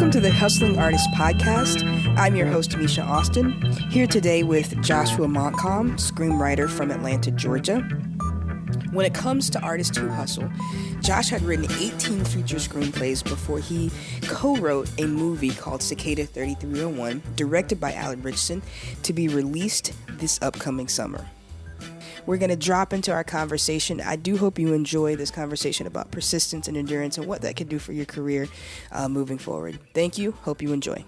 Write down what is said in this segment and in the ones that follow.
Welcome to the Hustling Artist podcast. I'm your host, Misha Austin, here today with Joshua Montcalm, screenwriter from Atlanta, Georgia. When it comes to artists who hustle, Josh had written 18 feature screenplays before he co-wrote a movie called Cicada 3301, directed by Alan Ritchson, to be released this upcoming summer. We're going to drop into our conversation. I do hope you enjoy this conversation about persistence and endurance and what that can do for your career moving forward. Thank you. Hope you enjoy.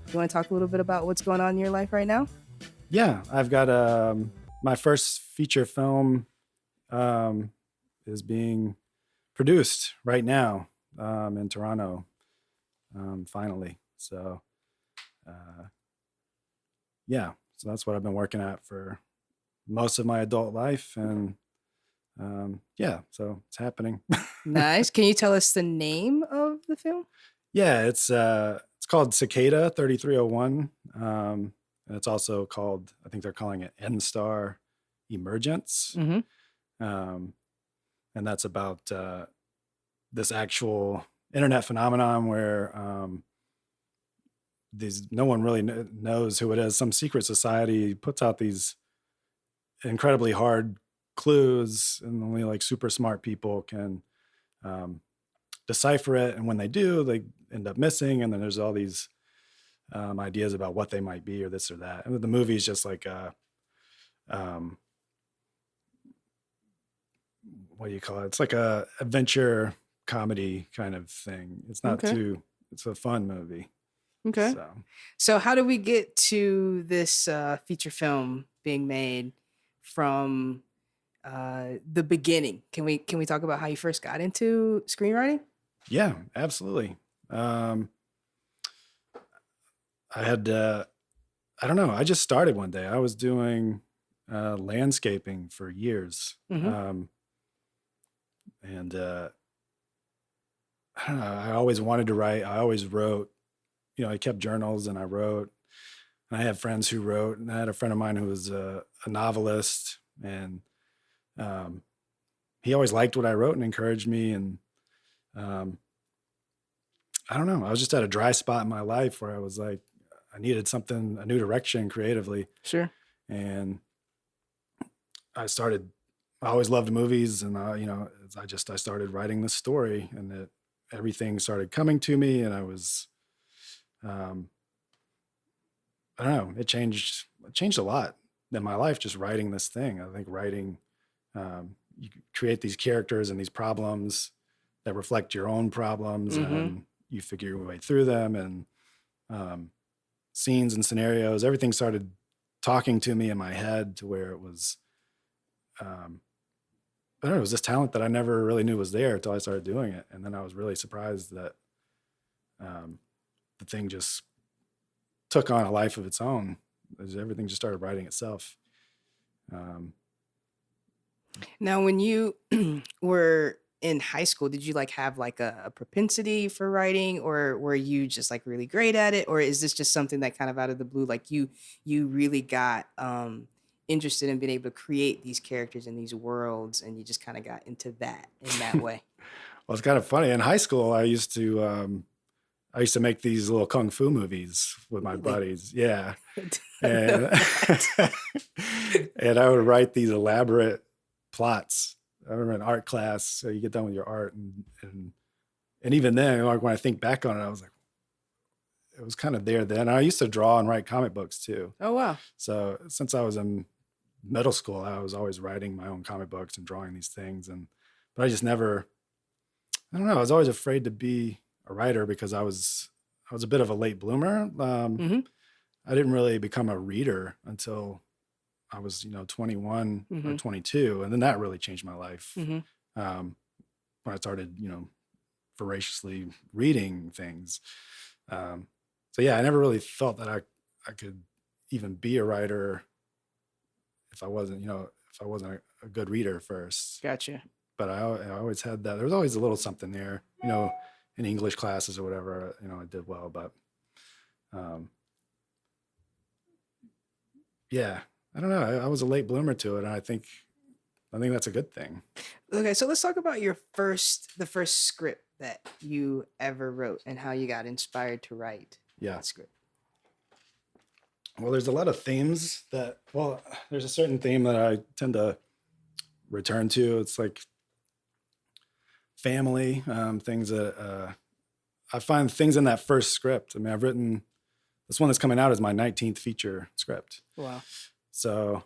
You want to talk a little bit about what's going on in your life right now? Yeah, I've got my first feature film is being produced right now in Toronto, finally. So, so that's what I've been working at for most of my adult life, and so it's happening. Nice. Can you tell us the name of the film? Yeah, it's called Cicada 3301. And it's also called, I think they're calling it N-Star Emergence. Mm-hmm. And that's about this actual internet phenomenon where no one really knows who it is. Some secret society puts out these incredibly hard clues, and only like super smart people can decipher it. And when they do, they end up missing. And then there's all these ideas about what they might be, or this or that. And the movie is just like what do you call it? It's like a adventure comedy kind of thing. It's not it's a fun movie. Okay. So how do we get to this feature film being made from the beginning? Can we talk about how you first got into screenwriting? Yeah, absolutely. I had, I don't know. I just started one day. I was doing landscaping for years. Mm-hmm. And I don't know, I always wanted to write. I always wrote, I kept journals and I wrote. And I had friends who wrote, and I had a friend of mine who was a novelist, and he always liked what I wrote and encouraged me. And I don't know, I was just at a dry spot in my life where I was like, I needed something, a new direction creatively. Sure. And I always loved movies, and I started writing this story, and everything started coming to me, and I was, I don't know, it changed a lot in my life, just writing this thing. I think writing, you create these characters and these problems that reflect your own problems, mm-hmm. and you figure your way through them, and scenes and scenarios, everything started talking to me in my head to where it was, I don't know, it was this talent that I never really knew was there until I started doing it. And then I was really surprised that the thing just took on a life of its own. Everything just started writing itself. Now, when you were in high school, did you have a propensity for writing, or were you just really great at it? Or is this just something that kind of out of the blue, you really got interested in being able to create these characters in these worlds, and you just kind of got into that in that way? Well, it's kind of funny. In high school, I used to make these little kung fu movies with my buddies. Yeah. And, and I would write these elaborate plots. I remember in art class, so you get done with your art, and even then, when I think back on it, I was like, it was kind of there then. I used to draw and write comic books too. Oh, wow. So since I was in middle school, I was always writing my own comic books and drawing these things. But I just never, I don't know, I was always afraid to be a writer because I was a bit of a late bloomer. Mm-hmm. I didn't really become a reader until I was, 21 mm-hmm. or 22. And then that really changed my life. Mm-hmm. When I started, voraciously reading things. So yeah, I never really felt that I could even be a writer if I wasn't a good reader first. Gotcha. But I always had that. There was always a little something there, in English classes or whatever, I did well, but yeah, I don't know. I was a late bloomer to it, and I think that's a good thing. Okay, so let's talk about the first script that you ever wrote and how you got inspired to write Yeah. a script? Well, there's a lot of themes there's a certain theme that I tend to return to. It's like family, things that I find things in that first script. I mean, I've written this one that's coming out is my 19th feature script. Wow. So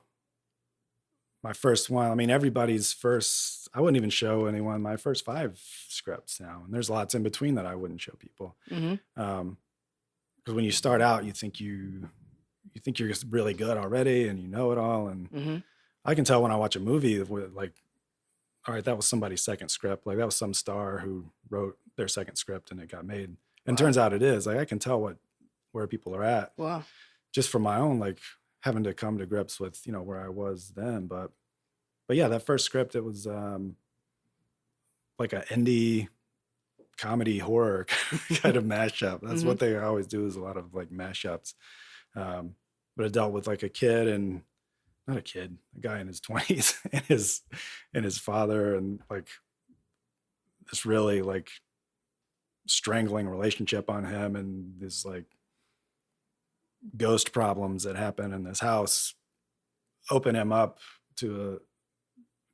my first one, I mean, everybody's first, I wouldn't even show anyone my first 5 scripts now. And there's lots in between that I wouldn't show people. Mm-hmm. Because when you start out, you think you're just really good already and you know it all. And Mm-hmm. I can tell when I watch a movie, like, all right, that was somebody's second script. Like that was some star who wrote their second script and it got made. And turns out it is. Like I can tell where people are at. Wow. Just from my own, like having to come to grips with, where I was then. But yeah, that first script, it was like an indie comedy horror kind of mashup. That's what they always do, is a lot of like mashups. But it dealt with like a guy in his 20s and his father, and like this really like strangling relationship on him, and this like ghost problems that happen in this house open him up to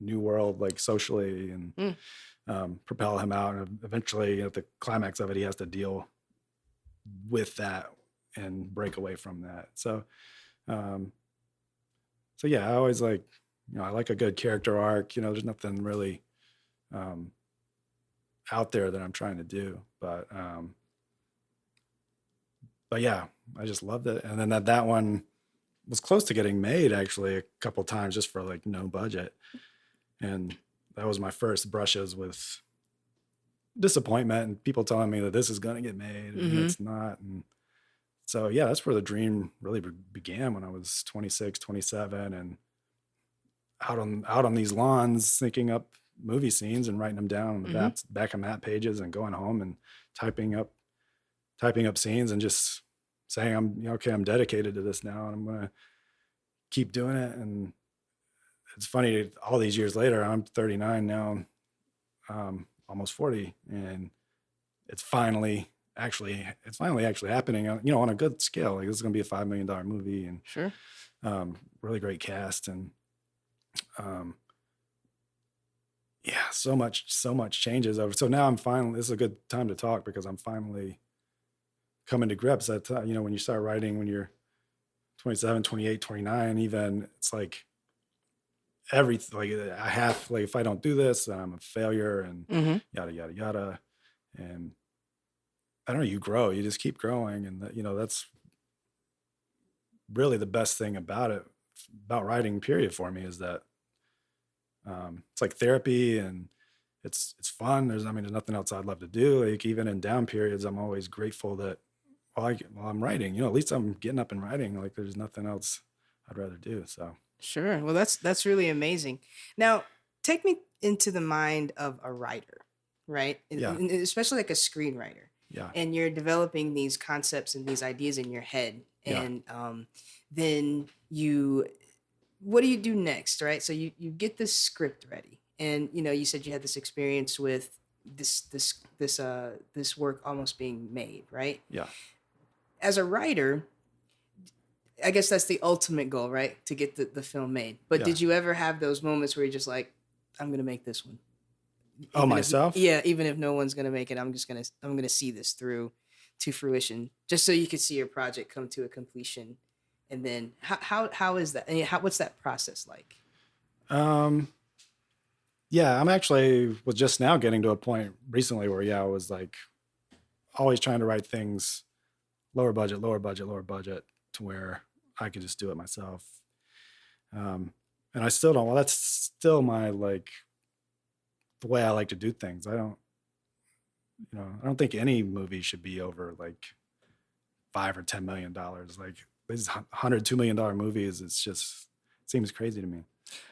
a new world, like socially, and propel him out. And eventually at the climax of it, he has to deal with that and break away from that. So yeah, I always like, I like a good character arc. There's nothing really out there that I'm trying to do, but yeah, I just loved it. And then that one was close to getting made actually a couple times, just for like no budget. And that was my first brushes with disappointment and people telling me that this is going to get made and it's not. And so, yeah, that's where the dream really began, when I was 26, 27, and out on these lawns, thinking up movie scenes and writing them down on the back of map pages, and going home and typing up scenes and just saying, I'm dedicated to this now, and I'm going to keep doing it. And it's funny, all these years later, I'm 39 now, almost 40, and it's finally actually happening, on a good scale. Like, this is going to be a $5 million movie, and sure, really great cast, and yeah, so much changes over. So now this is a good time to talk, because I'm finally coming to grips that, when you start writing, when you're 27, 28, 29, even, it's like everything, like I have, like, if I don't do this, then I'm a failure, and yada, yada, yada. And I don't know, you grow, you just keep growing. And that's really the best thing about writing, period, for me, is that it's like therapy, and it's fun. There's nothing else I'd love to do. Like, even in down periods, I'm always grateful that while I'm writing, at least I'm getting up and writing. Like, there's nothing else I'd rather do. So sure. Well, that's really amazing. Now, take me into the mind of a writer, right? Yeah. And especially like a screenwriter. Yeah. And you're developing these concepts and these ideas in your head, and then what do you do next, right? So you get this script ready, and you said you had this experience with this work almost being made, right? Yeah. As a writer, I guess that's the ultimate goal, right? To get the film made. But did you ever have those moments where you're just like, I'm gonna make this one? Myself? Even if no one's gonna make it, I'm gonna see this through to fruition, just so you could see your project come to a completion. And then how is that? And what's that process like? Yeah, I'm actually was just now getting to a point recently where I was like always trying to write things lower budget, to where I could just do it myself. And I still don't. Well, that's still my, like, the way I like to do things. I don't think any movie should be over like $5 or $10 million. Like, these $100, $2 million movies, it seems crazy to me.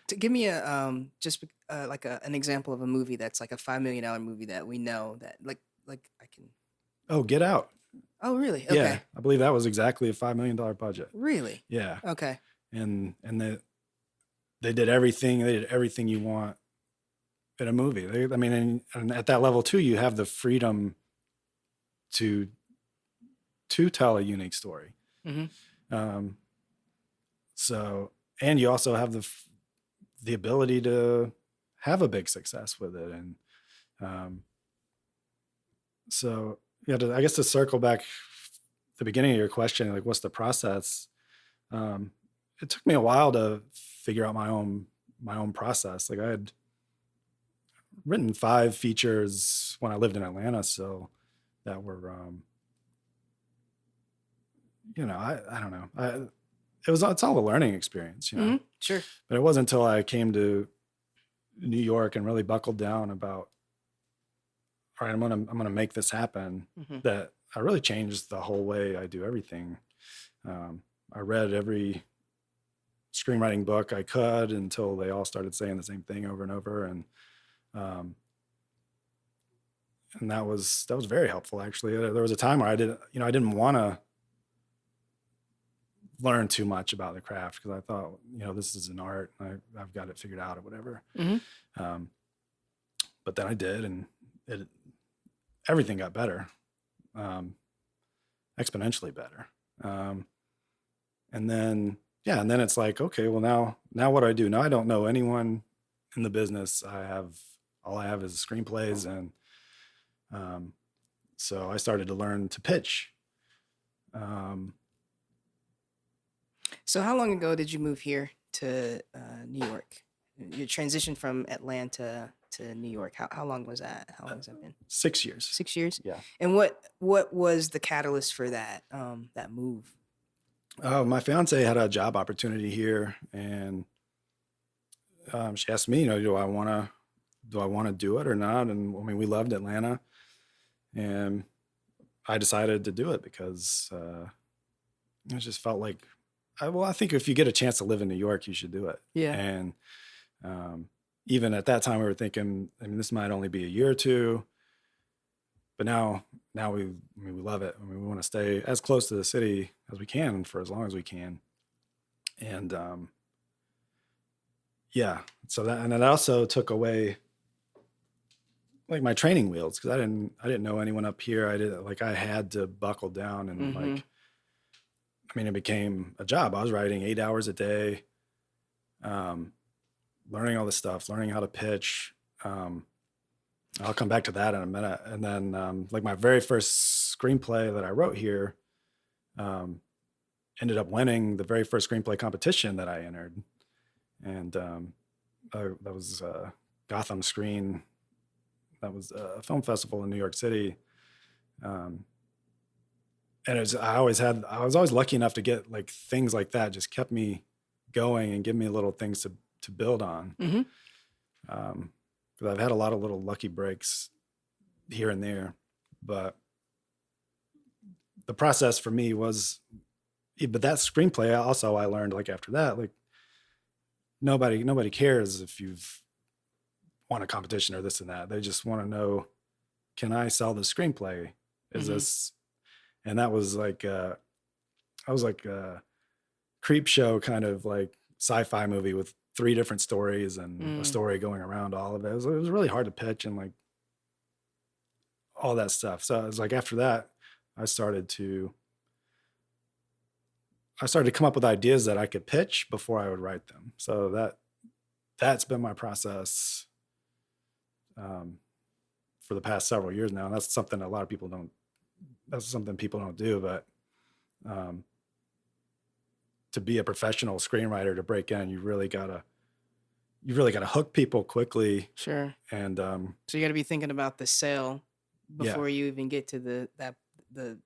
To give me an example of a movie that's like a $5 million movie that we know that like I can. Oh, Get Out. Oh, really? Okay. Yeah, I believe that was exactly a $5 million budget. Really? Yeah. Okay. And they did everything. They did everything you want in a movie. And at that level too, you have the freedom to tell a unique story. Mm-hmm. So, and you also have the ability to have a big success with it. And so, yeah, I guess to circle back the beginning of your question, like what's the process? It took me a while to figure out my own process. Like I had written 5 features when I lived in Atlanta, so that were, I don't know. It's all a learning experience, Mm-hmm. Sure. But it wasn't until I came to New York and really buckled down about, all right, I'm gonna make this happen. Mm-hmm. That I really changed the whole way I do everything. I read every screenwriting book I could until they all started saying the same thing over and over, and that was very helpful. Actually, there was a time where I didn't want to learn too much about the craft because I thought, this is an art. I've got it figured out or whatever. Mm-hmm. But then I did, and everything got better, exponentially better. And then it's like, okay, well now what do I do? Now I don't know anyone in the business. All I have is screenplays, and so I started to learn to pitch. So how long ago did you move here to New York? Your transition from Atlanta to New York. How long was that? How long has that been? 6 years. 6 years? Yeah. And what was the catalyst for that move? My fiance had a job opportunity here, and she asked me, do I want to do it or not? And I mean, we loved Atlanta, and I decided to do it because it just felt like, I think if you get a chance to live in New York, you should do it. Yeah. And even at that time, we were thinking, I mean, this might only be a year or two, but now we love it. I mean, we want to stay as close to the city as we can for as long as we can. And so that also took away like my training wheels, because I didn't know anyone up here. I had to buckle down, and Mm-hmm. it became a job. I was writing 8 hours a day, learning all this stuff, learning how to pitch. I'll come back to that in a minute. And then my very first screenplay that I wrote here ended up winning the very first screenplay competition that I entered. And that was Gotham Screen. That was a film festival in New York City. And I was always lucky enough to get like things like that just kept me going and give me little things to build on. Mm-hmm. Because I've had a lot of little lucky breaks here and there, but the process for me was, but that screenplay also, I learned like after that, like nobody cares if you've won a competition or this and that. They just want to know, can I sell the screenplay? Is Mm-hmm. this, and that was like, I was like a creep show kind of like sci-fi movie with 3 different stories and a story going around all of it. It was really hard to pitch and like all that stuff. So it was like after that, I started to come up with ideas that I could pitch before I would write them. So that's been my process for the past several years now. And that's something a lot of people don't. That's something people don't do, but to be a professional screenwriter, to break in, you really gotta hook people quickly. Sure. And so you got to be thinking about the sale before you even get to the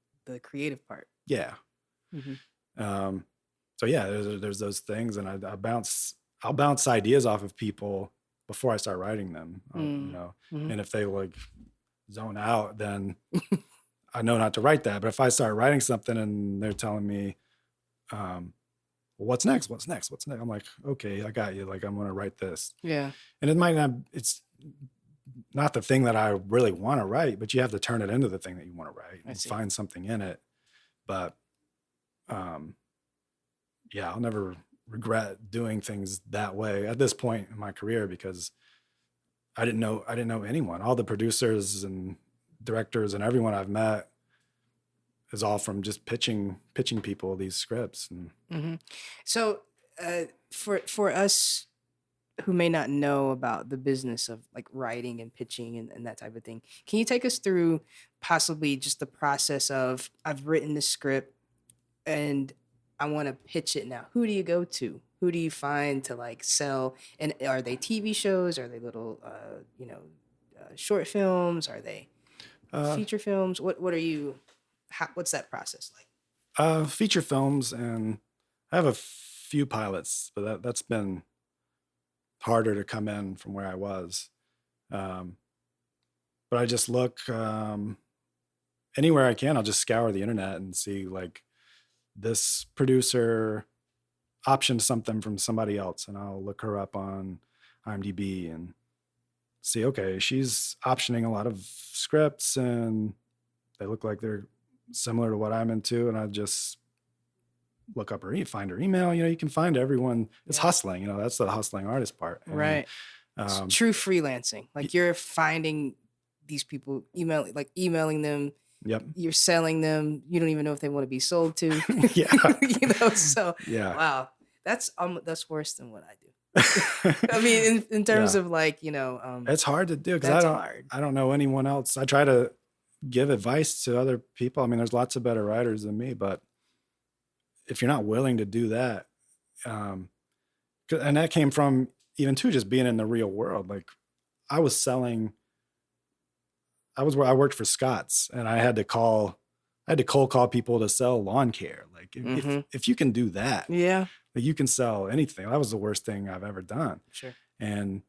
creative part. Yeah. Mm-hmm. So yeah, there's those things, and I'll bounce ideas off of people before I start writing them. Mm-hmm. And if they like zone out, then I know not to write that. But if I start writing something and they're telling me, what's next? I'm like, okay, I got you. Like, I'm going to write this. Yeah. And it's not the thing that I really want to write, but you have to turn it into the thing that you want to write and find something in it. But, I'll never regret doing things that way at this point in my career, because I didn't know anyone. All the producers and directors and everyone I've met is all from just pitching people these scripts. And So for us who may not know about the business of like writing and pitching and that type of thing, can you take us through possibly just the process of, I've written the script and I want to pitch it now? Who do you go to? Who do you find to like sell? And are they TV shows? Are they little, short films? Are they feature films? What are you? What's that process like? Feature films, and I have a few pilots, but that's been harder to come in from where I was. But I just look anywhere I can. I'll just scour the internet and see like this producer optioned something from somebody else, and I'll look her up on IMDb and see, okay, she's optioning a lot of scripts and they look like they're similar to what I'm into. And I just look up find her email. You can find everyone. It's hustling, that's the hustling artist part. And, right. True freelancing. Like you're finding these people, emailing them. Yep. You're selling them. You don't even know if they want to be sold to. Yeah. So yeah. Wow. That's worse than what I do. I mean, in terms of like, it's hard to do because I don't know anyone else. I try to give advice to other people. I mean, there's lots of better writers than me, but if you're not willing to do that, and that came from even too, just being in the real world. Like I worked for Scott's, and I had to cold call people to sell lawn care. Like if you can do that, yeah, like you can sell anything. That was the worst thing I've ever done. Sure. And,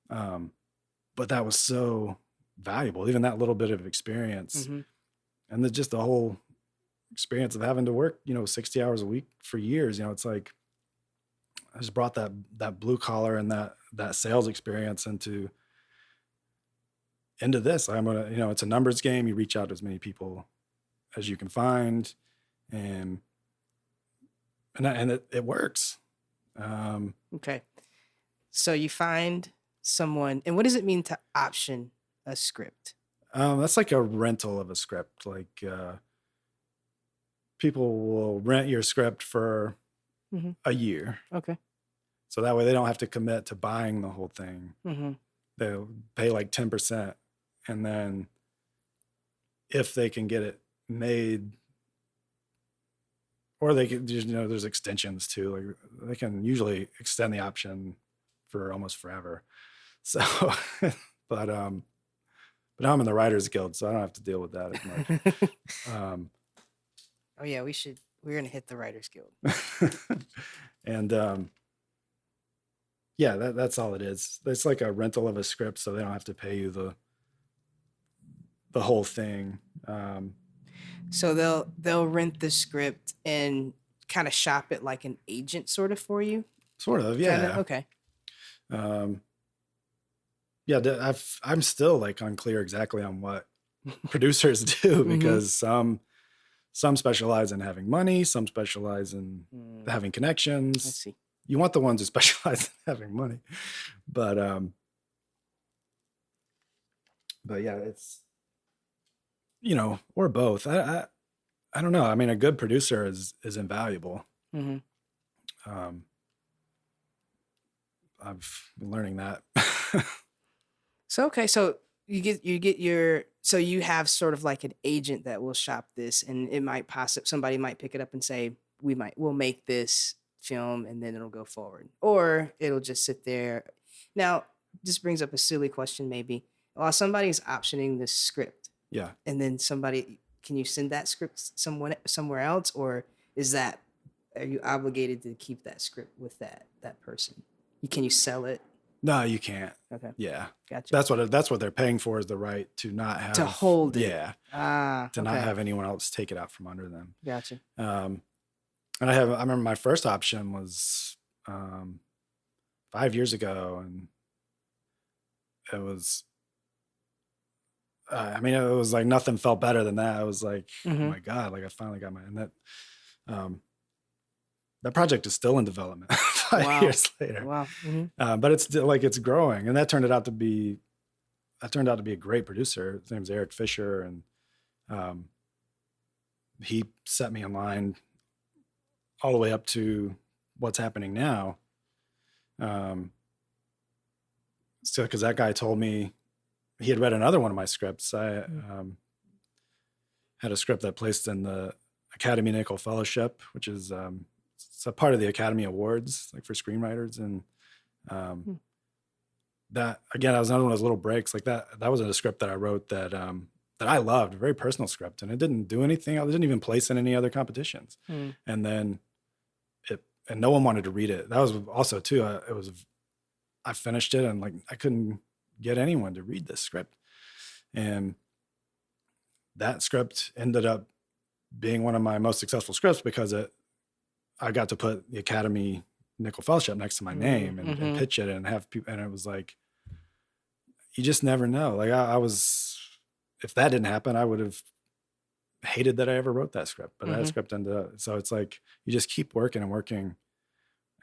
but that was so valuable, even that little bit of experience, and just the whole experience of having to work, 60 hours a week for years. It's like, I just brought that blue collar and that sales experience into this. I'm going to, it's a numbers game. You reach out to as many people as you can find, and it works. Okay. So you find someone, and what does it mean to option a script? That's like a rental of a script. Like, people will rent your script for a year. Okay. So that way they don't have to commit to buying the whole thing. They'll pay like 10%. And then if they can get it made, or they can, there's extensions too. Like they can usually extend the option for almost forever. So, but I'm in the Writers Guild, so I don't have to deal with that as much. Oh yeah, we're going to hit the Writers Guild. And, yeah, that's all it is. It's like a rental of a script, so they don't have to pay you the whole thing. So they'll rent the script and kind of shop it like an agent sort of for you? Sort of, yeah. Kinda? Okay. Yeah, I'm still like unclear exactly on what producers do, because some specialize in having money, some specialize in having connections. Let's see. You want the ones who specialize in having money, but yeah, it's, or both. I don't know. I mean, a good producer is invaluable. I've been learning that. So you have sort of like an agent that will shop this, and it might somebody might pick it up and say, we'll make this film and then it'll go forward, or it'll just sit there. Now, this brings up a silly question maybe. While somebody's optioning this script, yeah, and then can you send that script somewhere else, or are you obligated to keep that script with that person? Can you sell it? No, you can't. Okay. Yeah. Gotcha. That's what they're paying for, is the right to not have to hold it. Yeah. To not have anyone else take it out from under them. Gotcha. And I remember my first option was 5 years ago, and it was, it was like nothing felt better than that. I was like, oh my God, like I finally got and that project is still in development 5 years later. Wow. But it's still like, it's growing, and that turned it out to be that turned out to be a great producer. His name's Eric Fisher, and he set me in line all the way up to what's happening now. So because that guy told me he had read another one of my scripts. I had a script that placed in the Academy Nickel Fellowship, which is it's a part of the Academy Awards, like for screenwriters. And that, again, that was another one of those little breaks. Like that was a script that I wrote that I loved, a very personal script, and it didn't do anything. I didn't even place in any other competitions. And then and no one wanted to read it. That was also too, I finished it and like, I couldn't get anyone to read this script. And that script ended up being one of my most successful scripts because I got to put the Academy Nickel Fellowship next to my name and pitch it and have people. And it was like, you just never know. Like if that didn't happen, I would have hated that I ever wrote that script, but that script ended up. So it's like, you just keep working and working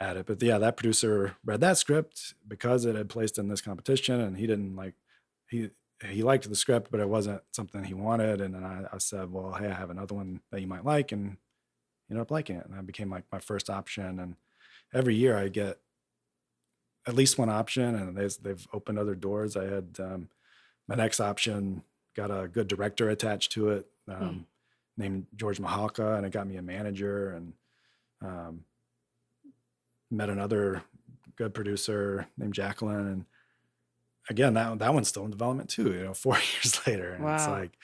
at it. But yeah, that producer read that script because it had placed in this competition, and he didn't like, he liked the script, but it wasn't something he wanted. And then I said, well, hey, I have another one that you might like, and he ended up liking it. And that became like my first option. And every year I get at least one option, and they've opened other doors. I had my next option got a good director attached to it, named George Mahalka, and it got me a manager, and met another good producer named Jacqueline. And again, that one's still in development too, 4 years later. And it's like,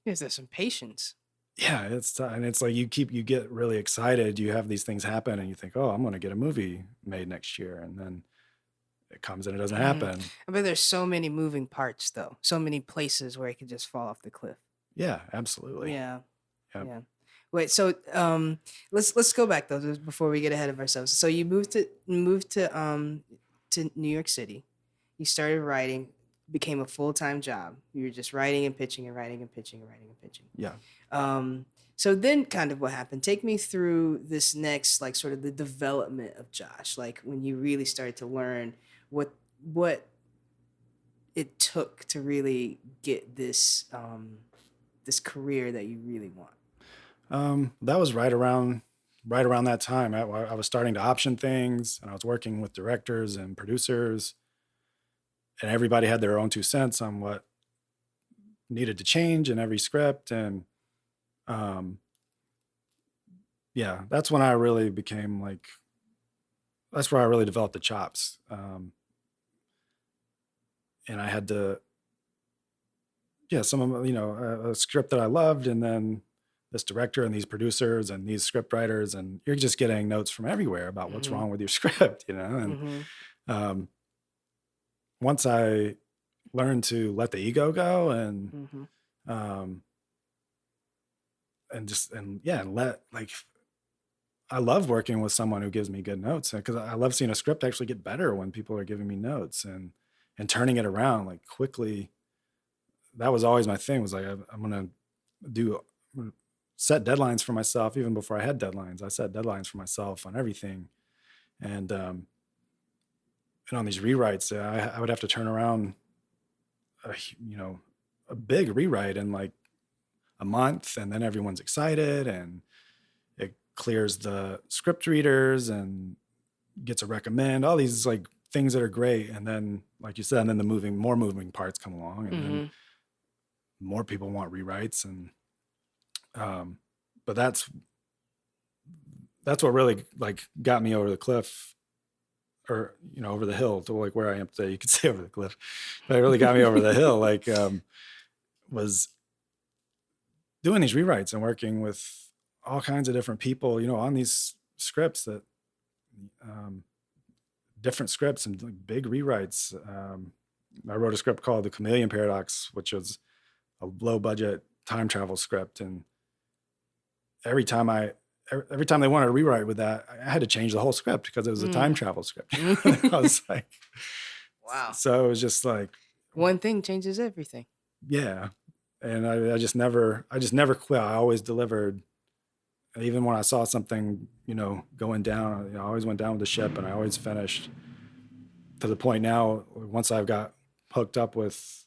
yes, there's some patience. Yeah, and it's like you get really excited. You have these things happen, and you think, oh, I'm going to get a movie made next year, and then it comes and it doesn't happen. But there's so many moving parts, though. So many places where it could just fall off the cliff. Yeah, absolutely. Yeah. Wait, so let's go back though before we get ahead of ourselves. So you moved to New York City. You started writing, became a full-time job. You were just writing and pitching and writing and pitching and writing and pitching. Yeah. So then kind of what happened? Take me through this next, like, sort of the development of Josh, like when you really started to learn what it took to really get this this career that you really want. That was right around that time. I was starting to option things, and I was working with directors and producers, and everybody had their own 2 cents on what needed to change in every script. And yeah, that's when I really became like, that's where I really developed the chops. And I had to, some of a script that I loved, and then this director and these producers and these script writers, and you're just getting notes from everywhere about what's wrong with your script, and once I learned to let the ego go and let, like, I love working with someone who gives me good notes, because I love seeing a script actually get better when people are giving me notes and turning it around like quickly. That was always my thing, was like, I'm going to set deadlines for myself. Even before I had deadlines, I set deadlines for myself on everything. And on these rewrites, I would have to turn around a big rewrite in like a month, and then everyone's excited, and it clears the script readers and gets a recommend, all these like things that are great. And then, like you said, and then more moving parts come along, and then more people want rewrites. And but that's what really like got me over the cliff, or over the hill to like where I am today. You could say over the cliff, but it really got me over the hill. Like was doing these rewrites and working with all kinds of different people, on these scripts, that different scripts and like big rewrites. I wrote a script called The Chameleon Paradox, which was a low budget time travel script. And every time they wanted to rewrite with that, I had to change the whole script because it was a time travel script. I was like, wow. So it was just like, one thing changes everything. Yeah. And I just never quit. I always delivered. Even when I saw something, going down, I always went down with the ship, and I always finished, to the point now, once I've got hooked up with,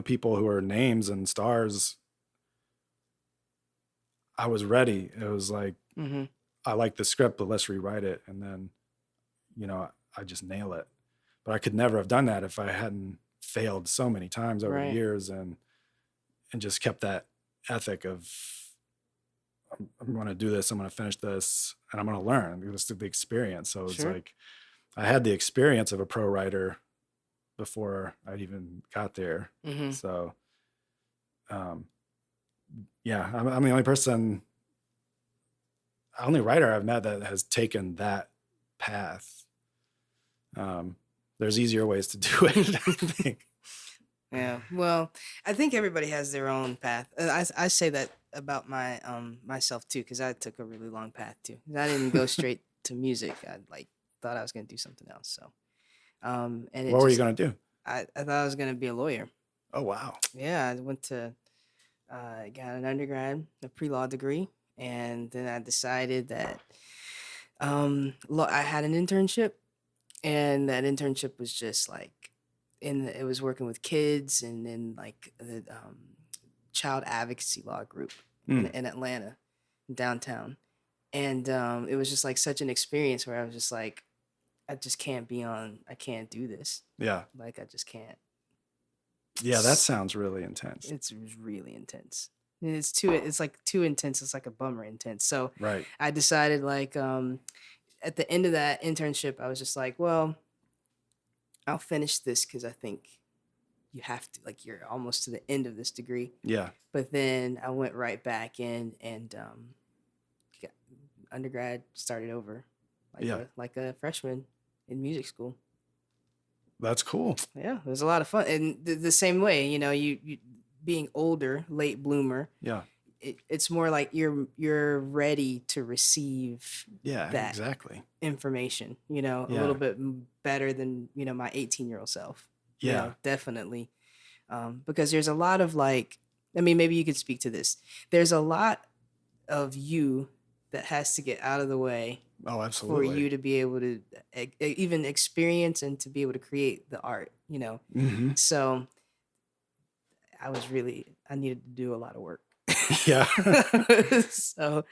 people who are names and stars, I was ready. It was like, I like the script, but let's rewrite it. And then, I just nail it. But I could never have done that if I hadn't failed so many times over the years and just kept that ethic of, I'm going to do this, I'm going to finish this, and I'm going to learn. It was the experience. So it's like, I had the experience of a pro writer before I even got there. So, I'm the only writer I've met that has taken that path. There's easier ways to do it, I think. Yeah. Well, I think everybody has their own path. I say that about my myself too, because I took a really long path too. I didn't go straight to music. I thought I was going to do something else. So, and what were you going to do? I thought I was going to be a lawyer. Oh, wow. Yeah. I went to, got an undergrad, a pre-law degree. And then I decided that I had an internship, and that internship was just like, it was working with kids and in like the child advocacy law group in Atlanta, downtown. And it was just like such an experience where I was just like, I can't do this. Yeah. Like, I just can't. Yeah, that sounds really intense. It's really intense. It's like too intense. It's like a bummer intense. So I decided like at the end of that internship, I was just like, well, I'll finish this because I think you have to, like, you're almost to the end of this degree. Yeah. But then I went right back in and undergrad, started over like a freshman in music school. That's cool. Yeah, it was a lot of fun. And the same way, you being older, late bloomer. Yeah. It's more like you're ready to receive that information, a little bit better than, my 18-year-old self. Yeah. Definitely. Because there's a lot of maybe you could speak to this. There's a lot of you that has to get out of the way. Oh, absolutely. For you to be able to even experience and to be able to create the art, So I needed to do a lot of work. Yeah. So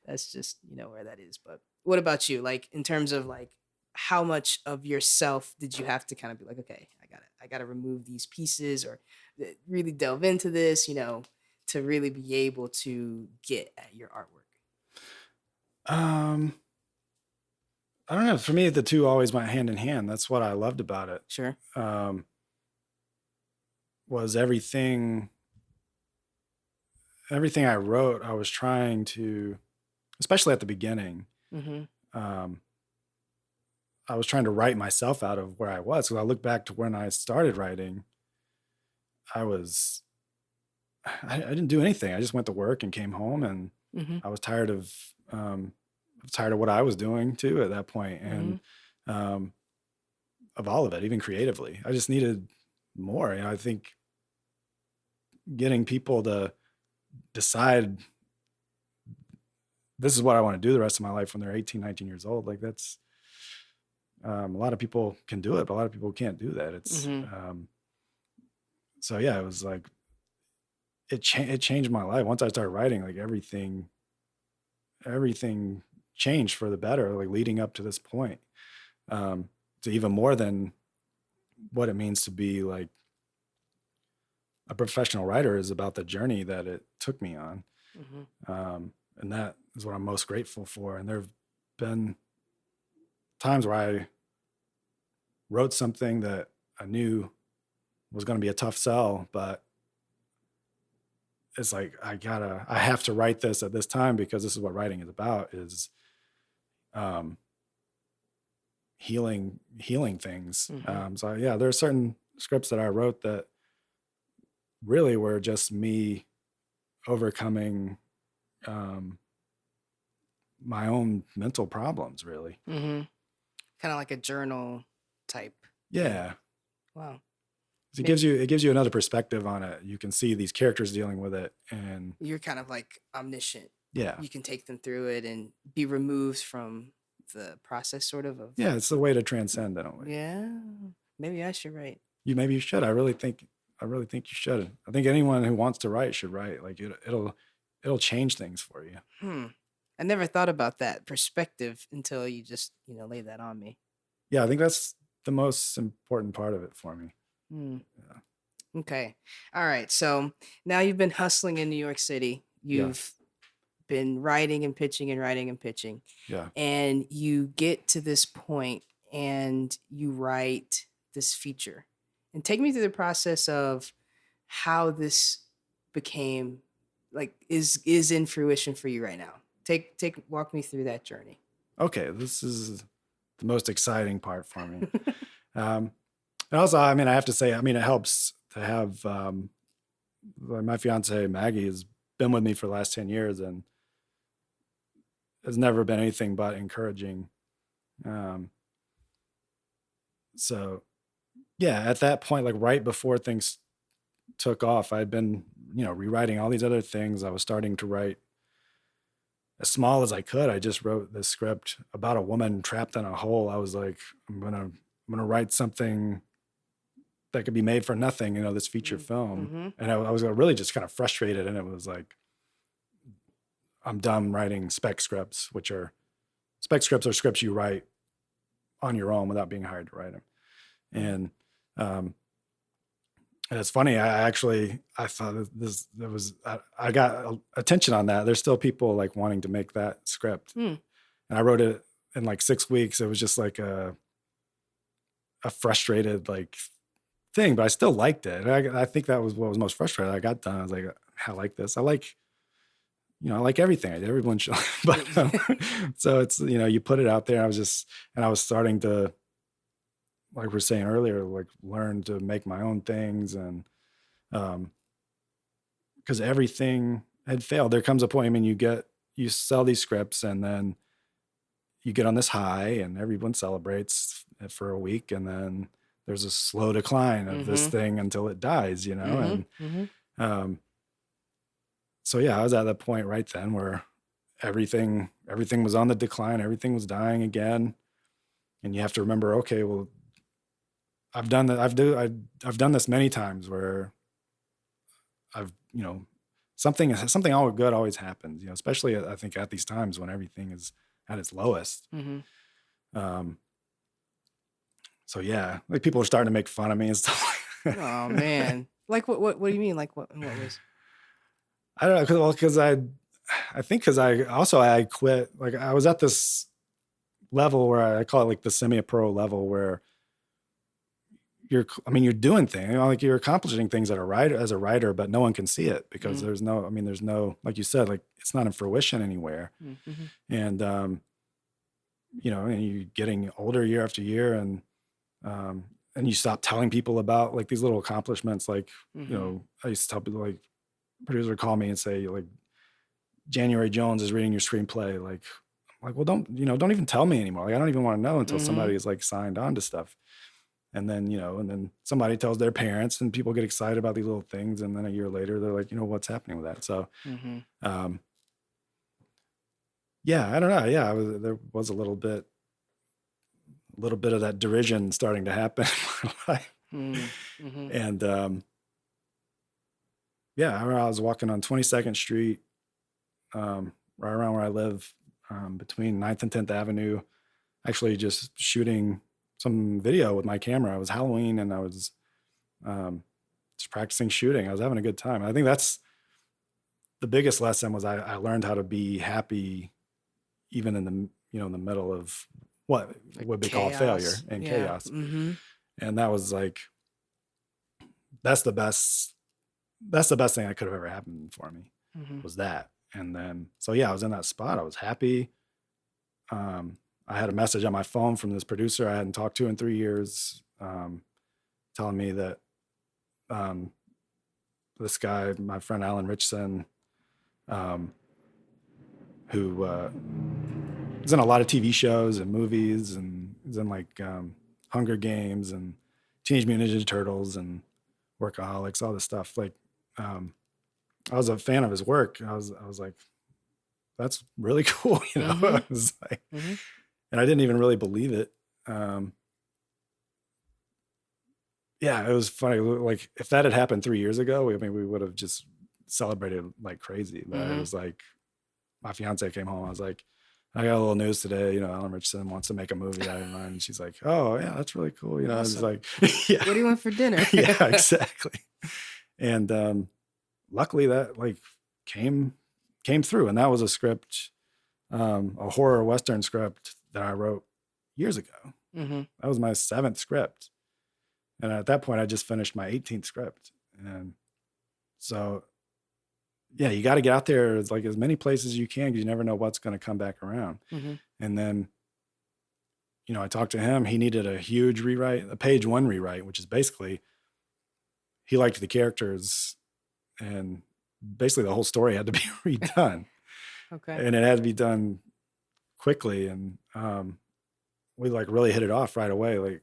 that's just, where that is. But what about you? Like, in terms of like, how much of yourself did you have to kind of be like, okay, I gotta remove these pieces or really delve into this, to really be able to get at your artwork? I don't know. For me, the two always went hand in hand. That's what I loved about it. Sure. Was everything I wrote, I was trying to, especially at the beginning, I was trying to write myself out of where I was. So I look back to when I started writing, I didn't do anything. I just went to work and came home, and I was tired of what I was doing too at that point, and of all of it, even creatively. I just needed more. I think getting people to decide this is what I want to do the rest of my life when they're 18, 19 years old. Like, that's a lot of people can do it, but a lot of people can't do that. It's so yeah, it was like it changed my life once I started writing. Like, everything changed for the better, like leading up to this point, to even more than what it means to be like a professional writer is about the journey that it took me on. And that is what I'm most grateful for. And there've been times where I wrote something that I knew was going to be a tough sell, but it's like, I have to write this at this time because this is what writing is about, is healing things. So yeah, there are certain scripts that I wrote that really were just me overcoming my own mental problems, really. Kind of like a journal type. Yeah. Wow. It gives you another perspective on it. You can see these characters dealing with it, and you're kind of like omniscient. Yeah. You can take them through it and be removed from the process, sort of. Yeah, it's the way to transcend in a way. Yeah. Maybe I should write. maybe you should. I really think you should. I think anyone who wants to write should write. Like it'll change things for you. I never thought about that perspective until you just, laid that on me. Yeah, I think that's the most important part of it for me. Yeah. Okay. All right. So now you've been hustling in New York City. You've been writing and pitching and writing and pitching. Yeah. And you get to this point and you write this feature. And take me through the process of how this became, like, is in fruition for you right now. Walk me through that journey. Okay, this is the most exciting part for me. And also, I mean, I have to say, I mean, it helps to have my fiance Maggie has been with me for the last 10 years and has never been anything but encouraging. So yeah, at that point, like right before things took off, I'd been, rewriting all these other things. I was starting to write as small as I could. I just wrote this script about a woman trapped in a hole. I was like, I'm gonna write something that could be made for nothing, this feature film. And I was really just kind of frustrated. And it was like, I'm done writing spec scripts, are scripts you write on your own without being hired to write them. And it's funny. I thought I got attention on that. There's still people like wanting to make that script. And I wrote it in like 6 weeks. It was just like a frustrated like thing, but I still liked it. And I think that was what was most frustrating. I got done. I was like, I like this. I like everything. Everyone should, but so it's, you put it out there. I was starting to, like we were saying earlier, like learn to make my own things. And, cause everything had failed. There comes a point, I mean, you sell these scripts and then you get on this high and everyone celebrates it for a week. And then there's a slow decline of this thing until it dies, and, so yeah, I was at that point right then where everything was on the decline, everything was dying again. And you have to remember, okay, well, I've done that. I've done this many times where I've, something all good always happens, especially I think at these times when everything is at its lowest. So yeah, like people are starting to make fun of me and stuff. Oh man. Like what do you mean? Like what ways? I don't know. Cause I think cause I quit. Like I was at this level where I call it like the semi-pro level where you're doing things, like you're accomplishing things as a writer, but no one can see it because there's no, like you said, like it's not in fruition anywhere. And, and you're getting older year after year and you stop telling people about like these little accomplishments. Like, I used to tell people, like, producer would call me and say, like, January Jones is reading your screenplay. Like, well, don't even tell me anymore. Like, I don't even want to know until somebody is like signed on to stuff. And then, and then somebody tells their parents and people get excited about these little things. And then a year later, they're like, what's happening with that? So, yeah, I don't know. Yeah, there was a little bit of that derision starting to happen in my life. And, yeah, I was walking on 22nd Street, right around where I live, between 9th and 10th Avenue, actually just shooting some video with my camera. It was Halloween and I was just practicing shooting. I was having a good time. I think that's the biggest lesson was I learned how to be happy even in the, in the middle of what would be called failure and chaos. And that was like, that's the best thing that could have ever happened for me was that. And then, so yeah, I was in that spot. I was happy. I had a message on my phone from this producer I hadn't talked to in 3 years, telling me that this guy, my friend Alan Ritchson, who is in a lot of TV shows and movies, and he's in like Hunger Games and Teenage Mutant Ninja Turtles and Workaholics, all this stuff. Like, I was a fan of his work. I was like, that's really cool, I was like, and I didn't even really believe it. yeah, it was funny. Like if that had happened 3 years ago, I mean, we would have just celebrated like crazy. But it was like my fiance came home. I was like, I got a little news today. You know, Alan Ritchson wants to make a movie out of mine. And she's like, oh yeah, that's really cool. You know, Awesome. I was like, yeah, What do you want for dinner? yeah, exactly. And luckily that like came through, and that was a script, a horror Western script that I wrote years ago. That was my 7th script. And at that point, I just finished my 18th script. And so, yeah, you got to get out there like as many places as you can, because you never know what's going to come back around. And then, you know, I talked to him. He needed a huge rewrite, a page 1 rewrite, which is basically he liked the characters, and basically the whole story had to be redone. And it had to be done quickly. And we like really hit it off right away. Like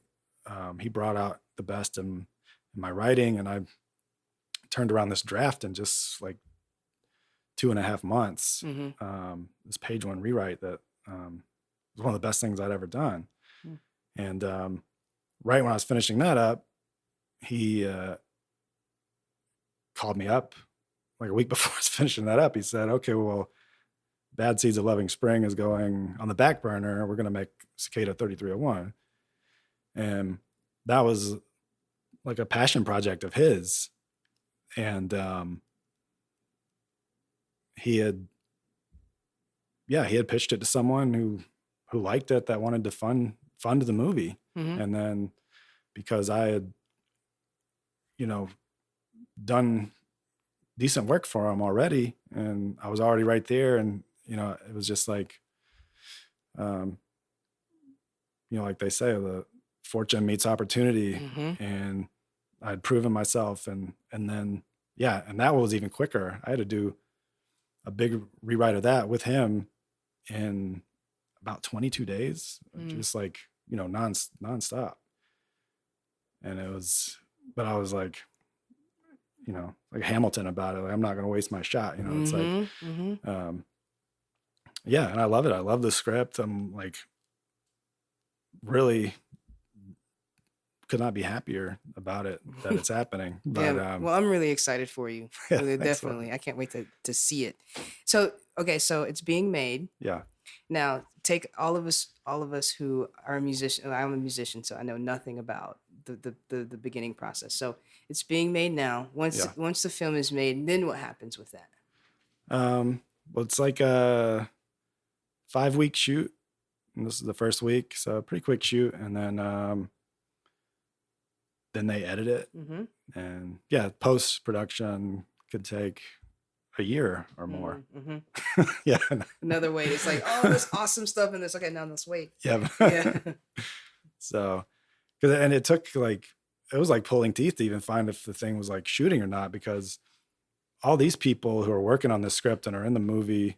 he brought out the best in my writing, and I turned around this draft in just like 2.5 months. This page 1 rewrite that was one of the best things I'd ever done. And right when I was finishing that up, he called me up like a week before I was finishing that up. He said, okay, well, Bad Seeds of Loving Spring is going on the back burner. We're going to make Cicada 3301. And that was like a passion project of his. And he had pitched it to someone who liked it, that wanted to fund the movie. And then because I had, you know, done decent work for him already, and I was already right there, and you know, it was just like, you know, like they say, the fortune meets opportunity. And I'd proven myself, and then and that was even quicker. I had to do a big rewrite of that with him in about 22 days, just like, you know, nonstop. And it was, but I was like, you know, like Hamilton about it. Like, I'm not going to waste my shot. You know, it's like, yeah. And I love it. I love the script. I'm like, really could not be happier about it, that it's happening. But, well, I'm really excited for you. Really, definitely. I can't wait to see it. So, okay. So it's being made. Yeah. Now take all of us who are musicians. I'm a musician, so I know nothing about the beginning process. So it's being made now. Once the film is made, then what happens with that? Well, it's like a 5-week shoot, and this is the first week, so pretty quick shoot, and then they edit it, and post production could take a year or more. Yeah. Another wait. It's like, oh, this awesome stuff, and it's okay. Now let's wait. Yeah. Yeah. So, and it took like, it was like pulling teeth to even find if the thing was like shooting or not, because all these people who are working on this script and are in the movie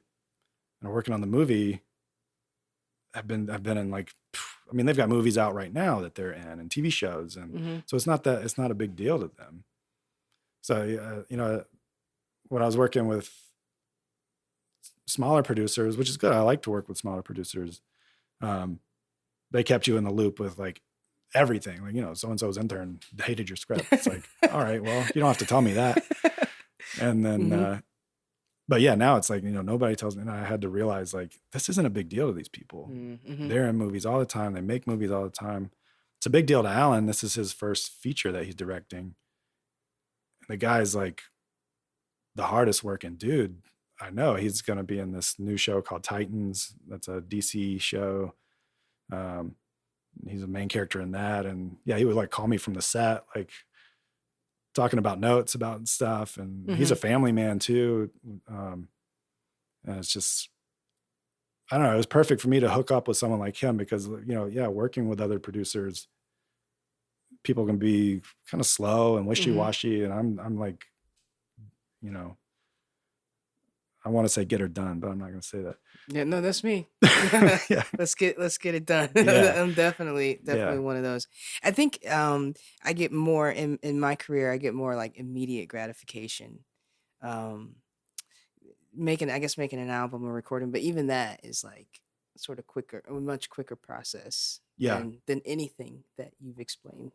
and are working on the movie have been in like, I mean, they've got movies out right now that they're in, and TV shows. And so it's not a big deal to them. So, you know, when I was working with smaller producers, which is good, I like to work with smaller producers. They kept you in the loop with like everything. Like, you know, so-and-so's intern hated your script. It's like, all right, well, you don't have to tell me that. And then, but yeah, now it's like, you know, nobody tells me. And I had to realize like, this isn't a big deal to these people. They're in movies all the time. They make movies all the time. It's a big deal to Alan. This is his first feature that he's directing. And the guy's like the hardest working dude I know. He's going to be in this new show called Titans. That's a DC show. He's a main character in that. And yeah, he would like call me from the set, like talking about notes about stuff. And he's a family man too. And it's just, I don't know. It was perfect for me to hook up with someone like him because, you know, working with other producers, people can be kind of slow and wishy-washy. And I'm like, you know, I want to say get her done, but I'm not going to say that. Yeah, no, that's me. Yeah. Let's get it done. Yeah. I'm definitely one of those. I think I get more in my career. I get more like immediate gratification. Making an album or recording, but even that is like sort of quicker, a much quicker process Yeah. than anything that you've explained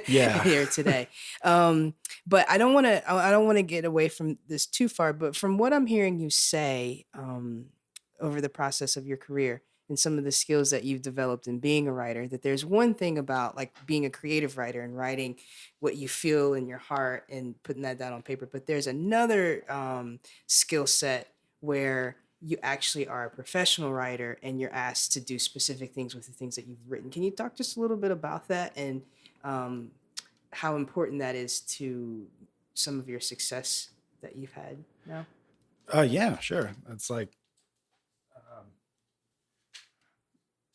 Yeah. here today. But I don't want to get away from this too far. But from what I'm hearing you say over the process of your career and some of the skills that you've developed in being a writer, that there's one thing about like being a creative writer and writing what you feel in your heart and putting that down on paper. But there's another skill set where you actually are a professional writer and you're asked to do specific things with the things that you've written. Can you talk just a little bit about that and how important that is to some of your success that you've had now? Yeah, sure. It's like,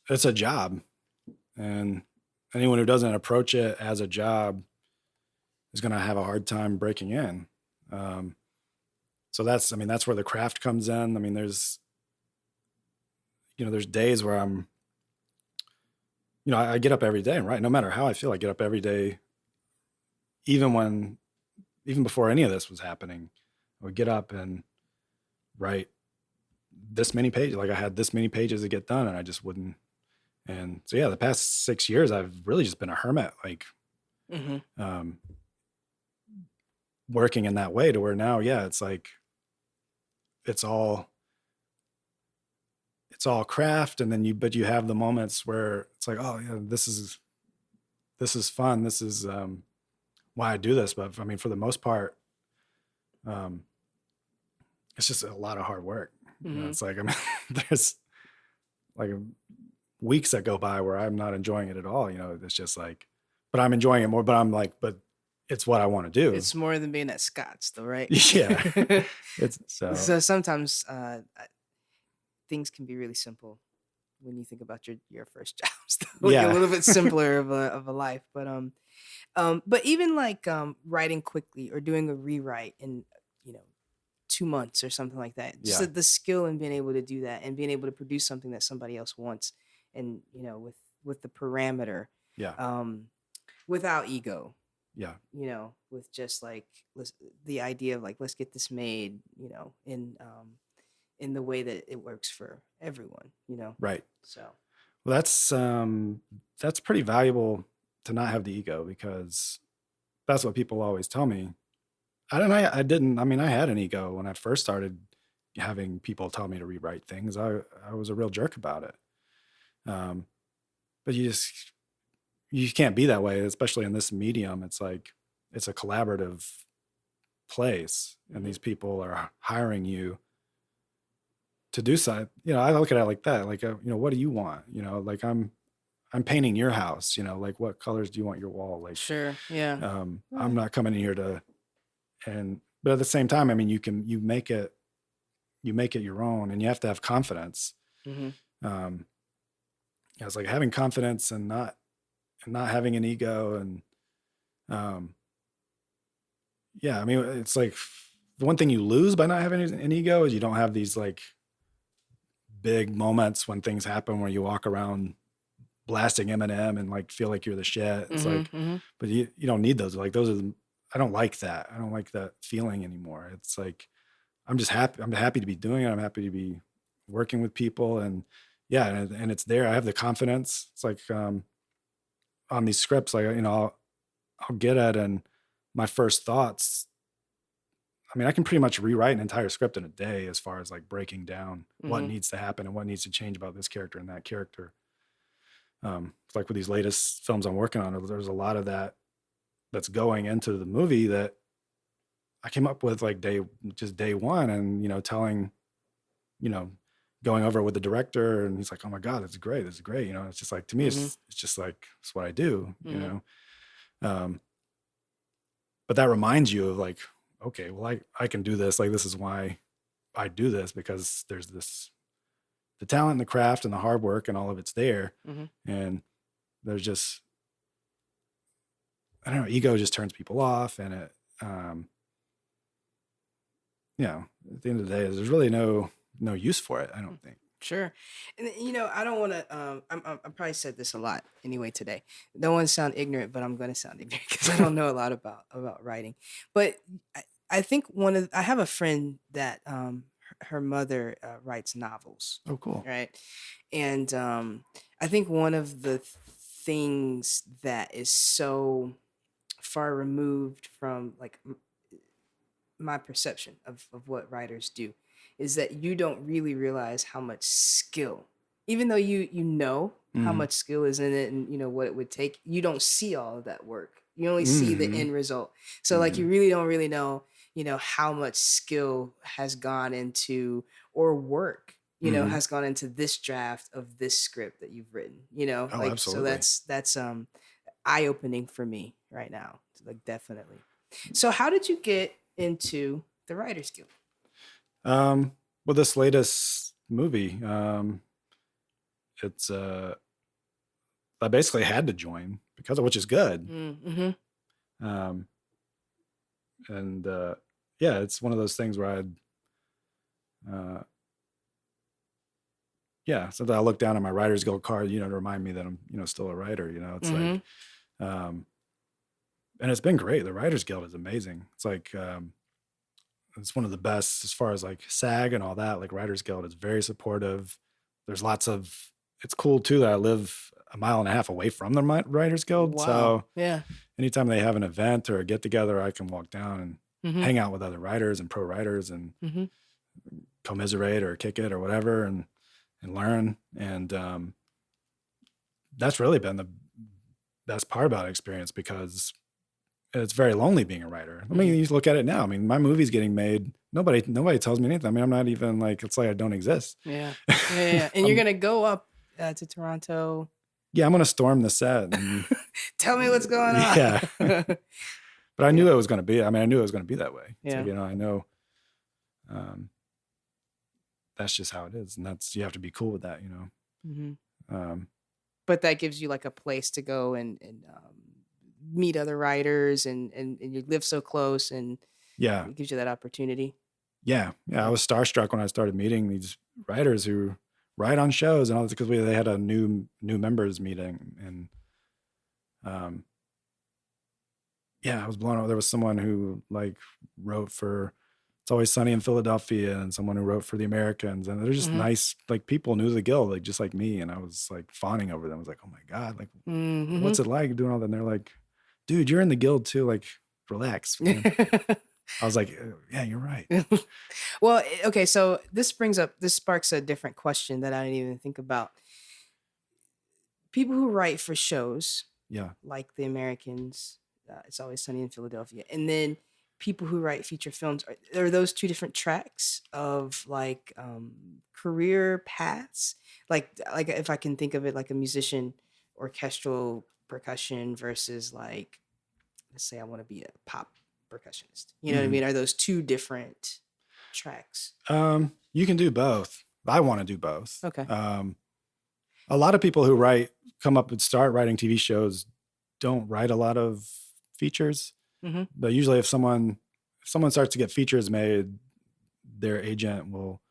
it's a job, and anyone who doesn't approach it as a job is going to have a hard time breaking in. So that's where the craft comes in. I mean, there's days where I get up every day and write. No matter how I feel, I get up every day, even before any of this was happening. I would get up and write this many pages. Like I had this many pages to get done, and I just wouldn't. And so, yeah, the past 6 years, I've really just been a hermit, like working in that way to where now, yeah, it's like, it's all craft. And then but you have the moments where it's like, oh yeah, this is fun. This is why I do this. But I mean, for the most part, it's just a lot of hard work. It's like, I mean, there's like weeks that go by where I'm not enjoying it at all. It's just like, but I'm enjoying it more, but I'm like, but it's what I want to do. It's more than being at Scott's though, right? Yeah. So sometimes things can be really simple when you think about your first jobs. Like a little bit simpler of a life. But even like writing quickly or doing a rewrite in 2 months or something like that. Just the skill in being able to do that and being able to produce something that somebody else wants, and with the parameter, without ego. Yeah. With just like the idea of like, let's get this made, in the way that it works for everyone, Right. So, well, that's pretty valuable to not have the ego, because that's what people always tell me. I had an ego when I first started having people tell me to rewrite things. I was a real jerk about it. But you can't be that way, especially in this medium. It's like, it's a collaborative place, and these people are hiring you to do something. I look at it like that. Like, what do you want? Like I'm painting your house, like what colors do you want your wall? Like, sure. Yeah. I'm not coming in here but at the same time, I mean, you make it your own, and you have to have confidence. It's like having confidence and not having an ego. And I mean, it's like the one thing you lose by not having an ego is you don't have these like big moments when things happen where you walk around blasting Eminem and like feel like you're the shit. It's but you don't need those. Like those are I don't like that. I don't like that feeling anymore. It's like, I'm just happy. I'm happy to be doing it. I'm happy to be working with people, and and it's there. I have the confidence. It's like, on these scripts, like, I'll get it, and my first thoughts, I mean, I can pretty much rewrite an entire script in a day as far as like breaking down what needs to happen and what needs to change about this character and that character. Like with these latest films I'm working on, there's a lot of that's going into the movie that I came up with like day one, and, telling, going over it with the director, and he's like, oh my God, this is great. It's just like, to me, it's just like, it's what I do, but that reminds you of like, okay, well, I can do this. Like, this is why I do this, because there's the talent and the craft and the hard work and all of it's there. And there's just, I don't know, ego just turns people off, and it, at the end of the day, there's really no use for it, I don't think. Sure. And I don't want to, I probably said this a lot anyway today. Don't want to sound ignorant, but I'm going to sound ignorant because I don't know a lot about writing. But I think I have a friend that her mother writes novels. Oh, cool. Right. And I think one of the things that is so far removed from like my perception of what writers do is that you don't really realize how much skill, even though you know how much skill is in it and you know what it would take, you don't see all of that work. You only see the end result. So like you really don't really know, you know, how much skill has gone into or work, you know, has gone into this draft of this script that you've written, you know, Oh, like absolutely. so that's eye-opening for me right now. Like definitely. So how did you get into the Writers Guild? Well, this latest movie, it's I basically had to join because of, which is good. And yeah, it's one of those things where I'd yeah, so that I look down at my Writers Guild card, you know, to remind me that I'm, you know, still a writer. You know, it's like, and it's been great. The Writers Guild is amazing. It's like it's one of the best as far as like SAG and all that. Like Writers Guild is very supportive. There's lots of. It's cool too that I live a mile and a half away from the Writers Guild. Wow. So yeah, anytime they have an event or a get together, I can walk down and hang out with other writers and pro writers and commiserate or kick it or whatever and learn. And that's really been the best part about experience because it's very lonely being a writer. I mean, you look at it now. I mean, my movie's getting made. Nobody tells me anything. I mean, I'm not even like, it's like I don't exist. Yeah. And you're gonna go up to Toronto. Yeah, I'm gonna storm the set. And, tell me what's going on. Yeah. But I knew it was gonna be. I mean, I knew it was gonna be that way. Yeah. So, you know, I know. That's just how it is, and that's, you have to be cool with that, you know. But that gives you like a place to go and meet other writers and you live so close and yeah, it gives you that opportunity. Yeah, I was starstruck when I started meeting these writers who write on shows and all this because they had a new members meeting and yeah, I was blown away. There was someone who like wrote for It's Always Sunny in Philadelphia and someone who wrote for the Americans, and they're just nice, like people new to the guild, like just like me. And I was like fawning over them. I was like, oh my God, like what's it like doing all that? And they're like, dude, you're in the guild too. Like, relax. I was like, yeah, you're right. Well, okay, so this sparks a different question that I didn't even think about. People who write for shows, yeah, like the Americans, It's Always Sunny in Philadelphia, and then people who write feature films, are those two different tracks of like career paths? Like if I can think of it like a musician, orchestral percussion versus like, let's say I want to be a pop percussionist. You know what I mean? Are those two different tracks? You can do both. I want to do both. Okay. A lot of people who come up and start writing TV shows don't write a lot of features. But usually if someone starts to get features made, their agent will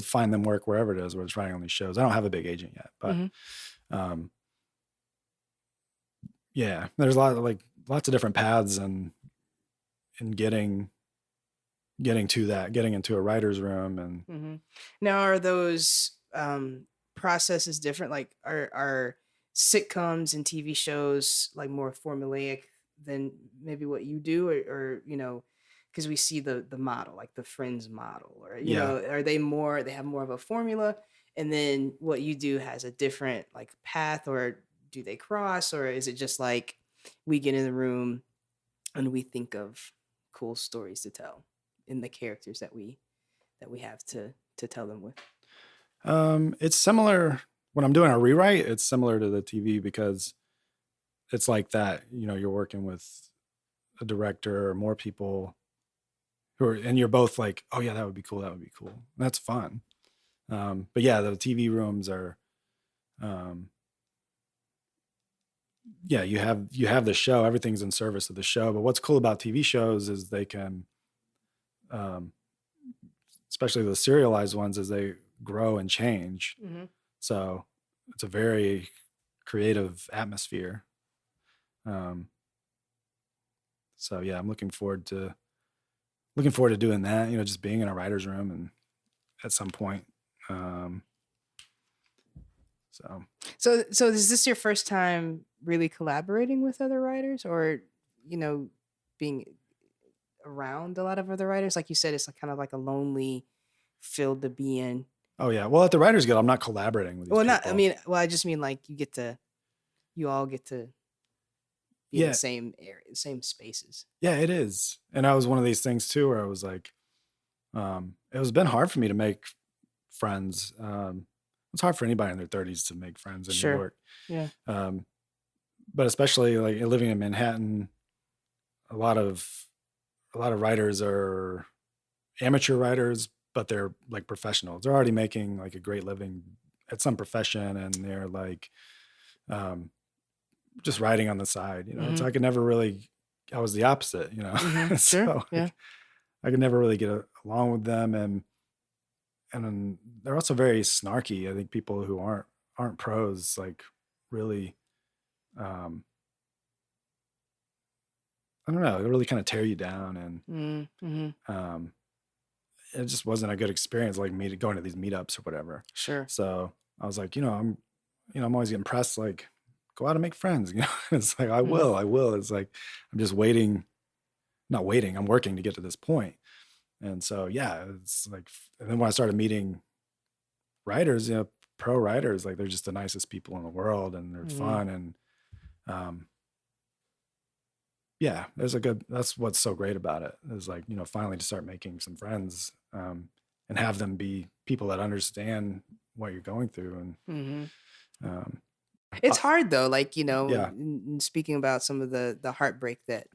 find them work wherever it is where it's writing on these shows. I don't have a big agent yet, but yeah, there's lots of different paths and getting to that, getting into a writer's room. And now, are those processes different? Like are sitcoms and TV shows like more formulaic than maybe what you do, or you know, because we see the model, like the Friends model, or you know, are they have more of a formula, and then what you do has a different like path, or do they cross, or is it just like we get in the room and we think of cool stories to tell in the characters that we have to tell them with? It's similar when I'm doing a rewrite. It's similar to the TV because it's like that. You know, you're working with a director or more people and you're both like, oh yeah, that would be cool. That would be cool. And that's fun. But yeah, the TV rooms are, yeah, you have the show, everything's in service of the show. But what's cool about TV shows is they can, especially the serialized ones, is they grow and change. So it's a very creative atmosphere. So yeah, I'm looking forward to doing that, you know, just being in a writer's room and at some point. So is this your first time really collaborating with other writers, or, being around a lot of other writers? Like you said, it's like kind of like a lonely field to be in. Oh yeah. Well, at the Writers Guild, I'm not collaborating with these people. I just mean like you all get to be in the same area, the same spaces. Yeah, it is. And I was one of these things too, where I was like, it was been hard for me to make friends. It's hard for anybody in their 30s to make friends in New York. Yeah. But especially like living in Manhattan, a lot of writers are amateur writers, but they're like professionals. They're already making like a great living at some profession, and they're like just writing on the side, So I was the opposite, So I could never really get along with them, and they're also very snarky. I think people who aren't pros like really I don't know, it really kind of tear you down, and it just wasn't a good experience, like me going to these meetups or whatever. Sure. So I was like, I'm always getting pressed, like, go out and make friends, It's like, I will. It's like, I'm just not waiting, I'm working to get to this point. And so, yeah, it's like, and then when I started meeting writers, pro writers, like they're just the nicest people in the world, and they're fun. And, yeah, that's what's so great about it, is like, finally to start making some friends, and have them be people that understand what you're going through. And, it's hard though, like, Yeah. speaking about some of the heartbreak that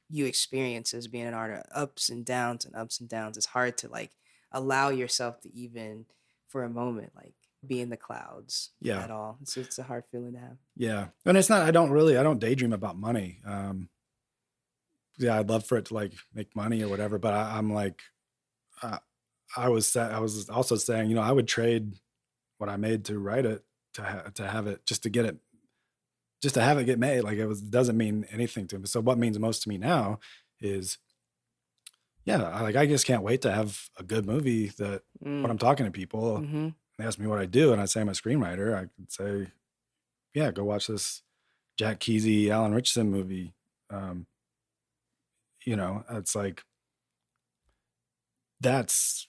you experience as being an artist, ups and downs and ups and downs. It's hard to like allow yourself to even for a moment like be in the clouds at all. It's a hard feeling to have. Yeah. And it's not, I don't daydream about money. Yeah, I'd love for it to like make money or whatever, but I'm like, I was also saying, I would trade what I made to write it to have it, just to have it get made. Like it doesn't mean anything to me. So what means most to me now is, I just can't wait to have a good movie that when I'm talking to people, they ask me what I do, and I say I'm a screenwriter, I could say, yeah, go watch this Jack Kesey, Alan Ritchson movie. It's like, that's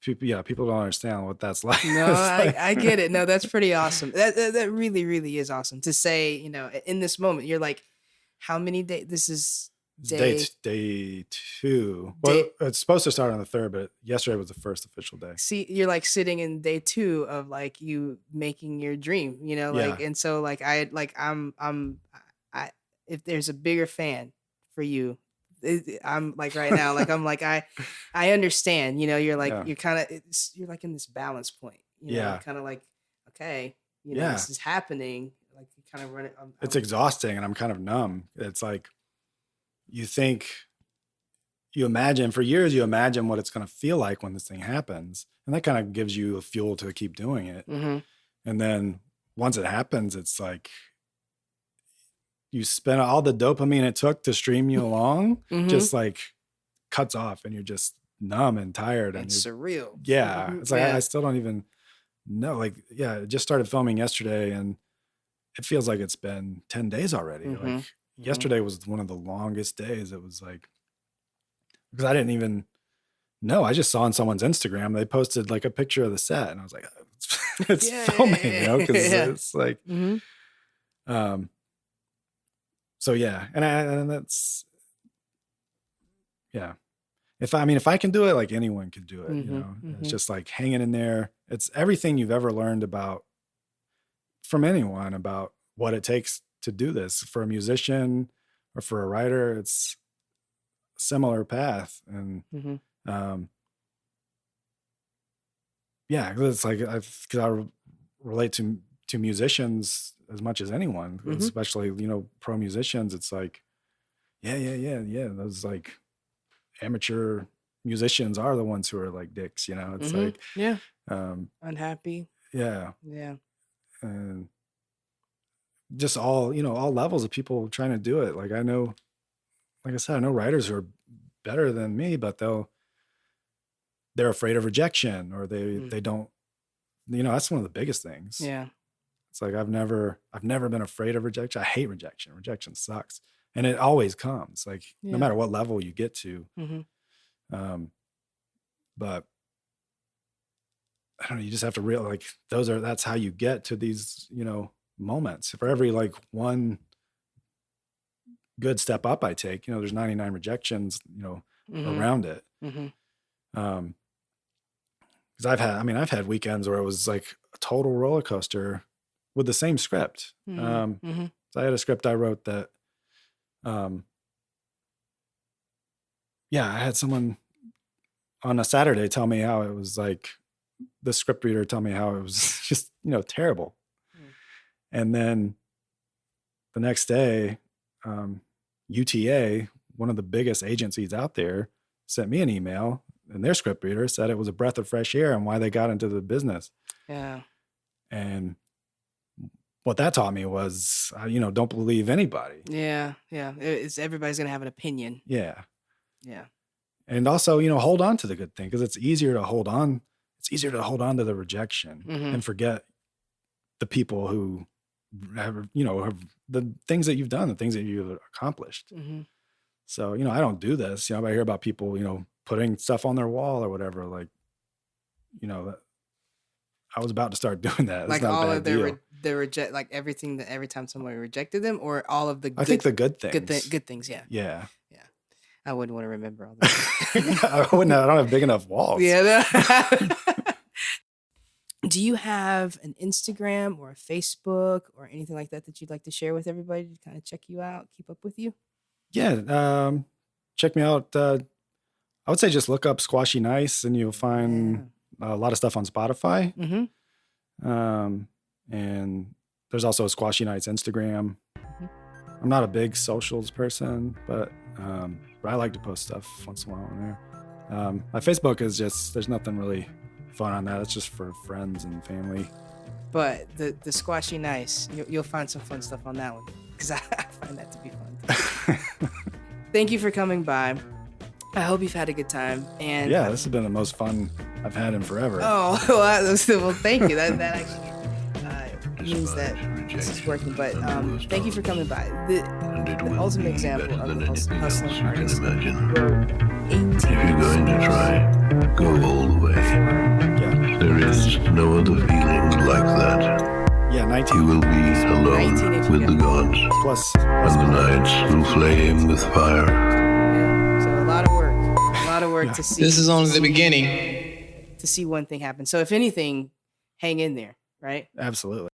people don't understand what that's like. No, I get it. No, that's pretty awesome. That really, really is awesome to say, in this moment, you're like, how many days? This is day 2. Well, it's supposed to start on the 3rd, but yesterday was the first official day. See, you're like sitting in day 2 of like you making your dream, and so like if there's a bigger fan for you, I'm like right now, like I'm like I understand, you're like you're kind of you're like in this balance point, kind of like, okay, this is happening, like you kind of run it. It's exhausting, and I'm kind of numb. It's like you imagine for years, what it's going to feel like when this thing happens, and that kind of gives you a fuel to keep doing it. And then once it happens, it's like you spend all the dopamine it took to stream you along, just like cuts off, and you're just numb and tired and surreal. Yeah. It's like, I still don't even know. Like, it just started filming yesterday, and it feels like it's been 10 days already. Like yesterday was one of the longest days. It was like, because I didn't even know. I just saw on someone's Instagram, they posted like a picture of the set, and I was like, it's filming, because it's like, so and that's, if I can do it, like anyone can do it, It's just like hanging in there. It's everything you've ever learned from anyone about what it takes to do this. For a musician or for a writer, it's a similar path. And it's like, because I relate to musicians as much as anyone, especially, pro musicians. It's like, those like amateur musicians are the ones who are like dicks, it's like, unhappy. Yeah. And just all levels of people trying to do it. Like I know, like I said, I know writers who are better than me, but they're afraid of rejection, or they don't that's one of the biggest things. Yeah. It's like I've never been afraid of rejection. I hate rejection. Rejection sucks, and it always comes. Like no matter what level you get to. Mm-hmm. But I don't know. You just have to realize like that's how you get to these moments. For every like one good step up I take, there's 99 rejections, Mm-hmm. around it. Mm-hmm. Because I've had weekends where it was like a total roller coaster with the same script. Mm-hmm. So I had a script I wrote that, I had someone on a Saturday tell me how it was like, the script reader tell me how it was just, terrible. And then the next day, UTA, one of the biggest agencies out there, sent me an email, and their script reader said it was a breath of fresh air and why they got into the business. Yeah. And what that taught me was, don't believe anybody. Yeah. Yeah. Everybody's going to have an opinion. Yeah. Yeah. And also, hold on to the good thing, because it's easier to hold on. It's easier to hold on to the rejection and forget the people who have the things that you've done, the things that you've accomplished. Mm-hmm. So, I don't do this, but I hear about people, putting stuff on their wall or whatever. Like, I was about to start doing that. Like all of the reject, like everything that every time somebody rejected them, or all of the I think the good things. Good things. Yeah. Yeah. Yeah. I wouldn't want to remember all that. I don't have big enough walls. Yeah. Do you have an Instagram or a Facebook or anything like that you'd like to share with everybody to kind of check you out, keep up with you? Yeah. Check me out. I would say just look up Squashy Nice and you'll find a lot of stuff on Spotify. Mm-hmm. And there's also Squashy Nights Instagram. Mm-hmm. I'm not a big socials person, but I like to post stuff once in a while on there. My Facebook is just, there's nothing really fun on that. It's just for friends and family. But the Squashy Nice, you'll find some fun stuff on that one, because I find that to be fun. Thank you for coming by. I hope you've had a good time. And yeah, this has been the most fun I've had in forever. Oh, well, thank you. That actually means that this is working. But thank you for coming by. The ultimate example of a hustling artist. If you're going to try, go all the way. Yeah. There is no other feeling like that. Yeah, 19. You will be alone with the gods. Plus, and the nights will flame with fire. Yeah. So a lot of work to see. This is only the beginning. To see one thing happen. So if anything, hang in there, right? Absolutely.